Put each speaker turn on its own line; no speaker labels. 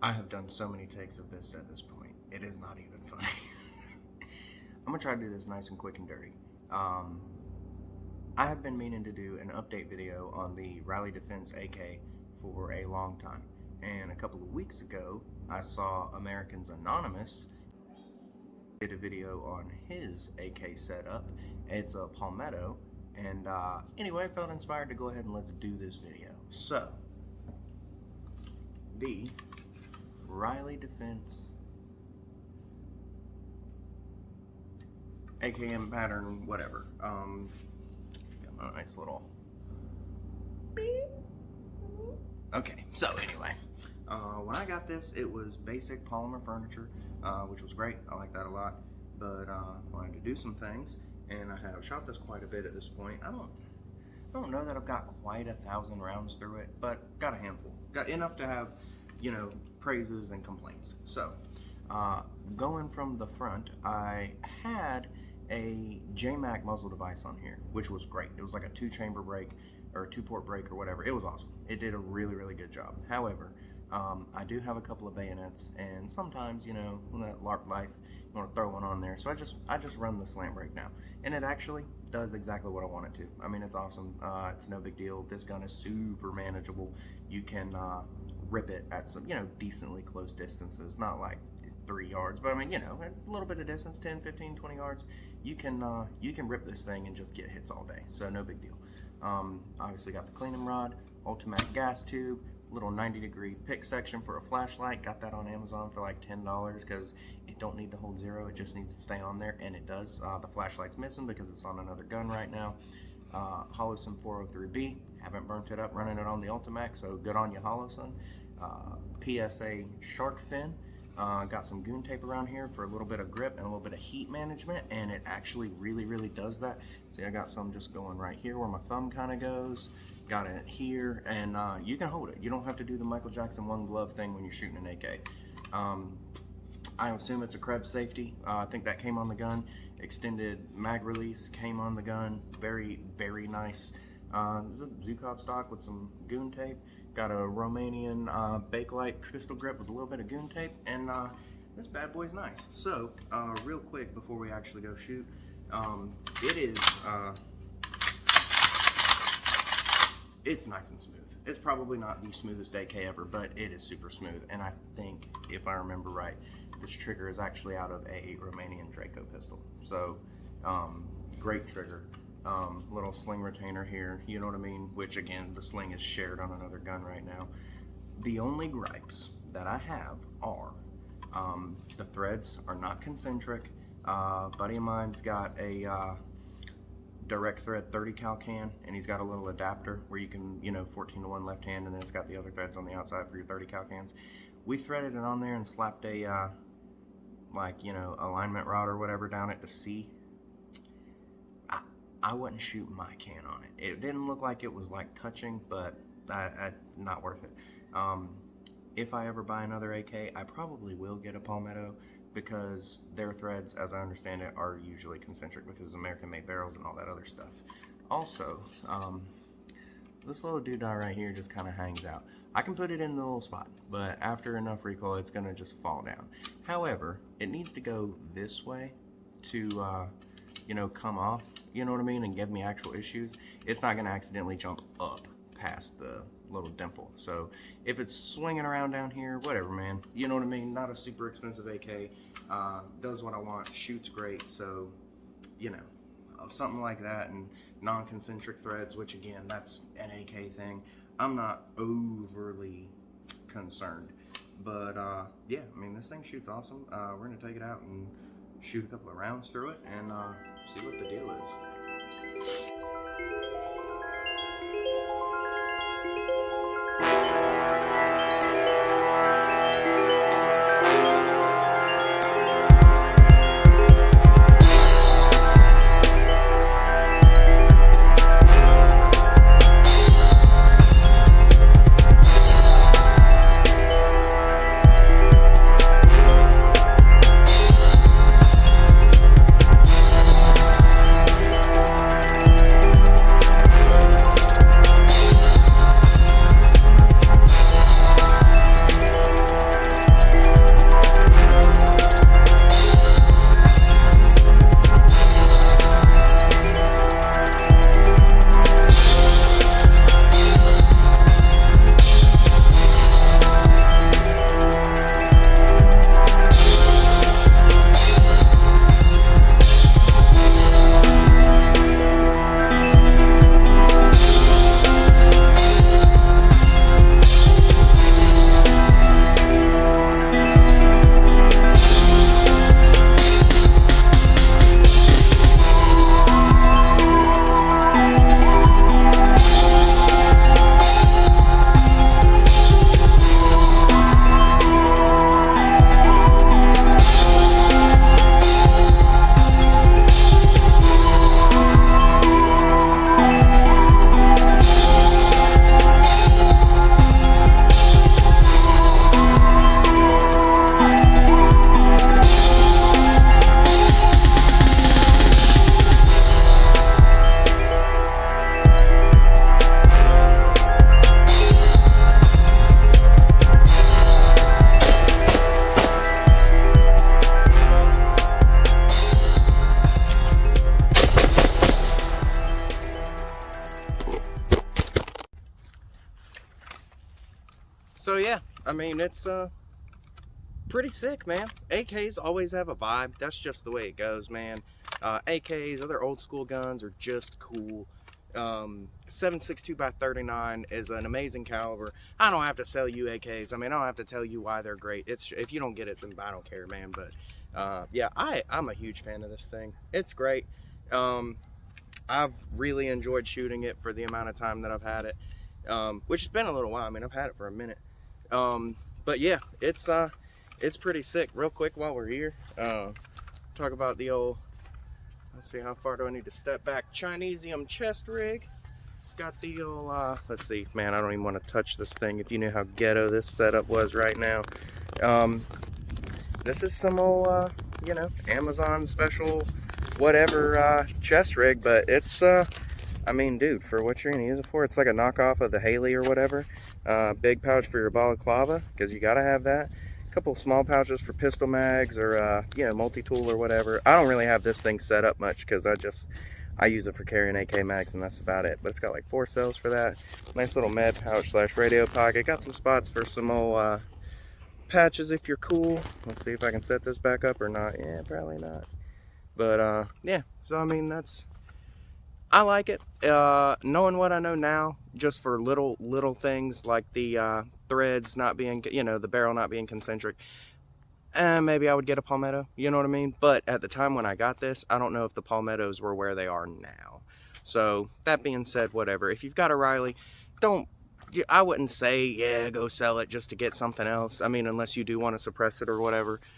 I have done so many takes of this at this point. It is not even funny. I'm gonna try to do this nice and quick and dirty. I have been meaning to do an update video on the Riley Defense AK for a long time. And a couple of weeks ago, I saw Americans Anonymous did a video on his AK setup. It's a Palmetto. And anyway, I felt inspired to go ahead and let's do this video. So, the Riley Defense AKM pattern, whatever. Got a nice little beep. Okay, so anyway, when I got this, it was basic polymer furniture, which was great. I like that a lot. But I wanted to do some things, and I have shot this quite a bit at this point. I don't know that I've got quite 1,000 rounds through it, but got a handful. Got enough to have, you know, praises and complaints. So, going from the front, I had a JMac muzzle device on here, which was great. It was like a 2-chamber brake or a 2-port brake or whatever. It was awesome. It did a really, really good job. However, I do have a couple of bayonets, and sometimes, you know, when that LARP life, you want to throw one on there. So I just run the slant brake now, and it actually does exactly what I want it to. I mean, it's awesome. It's no big deal. This gun is super manageable. You can rip it at some, you know, decently close distances, not like 3 yards, but I mean, you know, a little bit of distance, 10, 15, 20 yards, you can rip this thing and just get hits all day, so no big deal. Obviously got the cleaning rod, Ultimac gas tube, little 90-degree pick section for a flashlight. Got that on Amazon for like $10 because it don't need to hold zero, it just needs to stay on there, and it does. The flashlight's missing because it's on another gun right now. Holosun 403B, haven't burnt it up running it on the Ultimac, so good on you, Holosun. PSA shark fin. Got some goon tape around here for a little bit of grip and a little bit of heat management, and it actually really does that. See, I got some just going right here where my thumb kind of goes. Got it here, and you can hold it. You don't have to do the Michael Jackson one glove thing when you're shooting an AK. I assume it's a Krebs safety. I think that came on the gun. Extended mag release came on the gun. Very nice. It's a Zukov stock with some goon tape. Got a Romanian Bakelite pistol grip with a little bit of goon tape, and this bad boy's nice. So, real quick before we actually go shoot, it's nice and smooth. It's probably not the smoothest AK ever, but it is super smooth, and I think, if I remember right, this trigger is actually out of a Romanian Draco pistol. So, great trigger. Little sling retainer here, you know what I mean? Which again, the sling is shared on another gun right now. The only gripes that I have are, the threads are not concentric. Buddy of mine's got a direct thread 30 cal can, and he's got a little adapter where you can, you know, 14-to-1 left hand, and then it's got the other threads on the outside for your 30 cal cans. We threaded it on there and slapped a, like, you know, alignment rod or whatever down it to see. I wouldn't shoot my can on it. It didn't look like it was like touching, but not worth it. If I ever buy another AK, I probably will get a Palmetto because their threads, as I understand it, are usually concentric because American-made barrels and all that other stuff. Also, this little doodah right here just kind of hangs out. I can put it in the little spot, but after enough recoil, it's gonna just fall down. However, it needs to go this way to, you know, come off, you know what I mean, and give me actual issues. It's not gonna accidentally jump up past the little dimple. So if it's swinging around down here, whatever, man, you know what I mean. Not a super expensive AK, does what I want, shoots great. So, you know, something like that, and non-concentric threads, which again, that's an AK thing. I'm not overly concerned, but yeah, I mean, this thing shoots awesome. We're gonna take it out and shoot a couple of rounds through it and see what the deal is. So yeah, I mean, it's pretty sick, man. AKs always have a vibe. That's just the way it goes, man. AKs, other old school guns are just cool. 7.62x39 is an amazing caliber. I don't have to sell you AKs. I mean, I don't have to tell you why they're great. It's, if you don't get it, then I don't care, man. But yeah, I'm a huge fan of this thing. It's great. I've really enjoyed shooting it for the amount of time that I've had it, which has been a little while. I mean, I've had it for a minute. But yeah, it's pretty sick. Real quick while we're here, talk about the old, let's see, how far do I need to step back? Chinesium chest rig. Got the old, let's see, man, I don't even want to touch this thing. If you knew how ghetto this setup was right now. This is some old, you know, Amazon special whatever chest rig, but it's I mean, dude, for what you're gonna use it for, it's like a knockoff of the Haley or whatever. Big pouch for your balaclava, because you gotta have that. A couple small pouches for pistol mags or you know, multi-tool or whatever. I don't really have this thing set up much because I use it for carrying AK mags and that's about it. But it's got like 4 cells for that. Nice little med pouch / radio pocket. Got some spots for some old patches if you're cool. Let's see if I can set this back up or not. Yeah, probably not. But yeah, so I mean, I like it. Knowing what I know now, just for little things like the threads not being, you know, the barrel not being concentric, maybe I would get a palmetto, you know what I mean? But at the time when I got this, I don't know if the palmettos were where they are now. So that being said, whatever. If you've got a Riley, I wouldn't say, yeah, go sell it just to get something else. I mean, unless you do want to suppress it or whatever.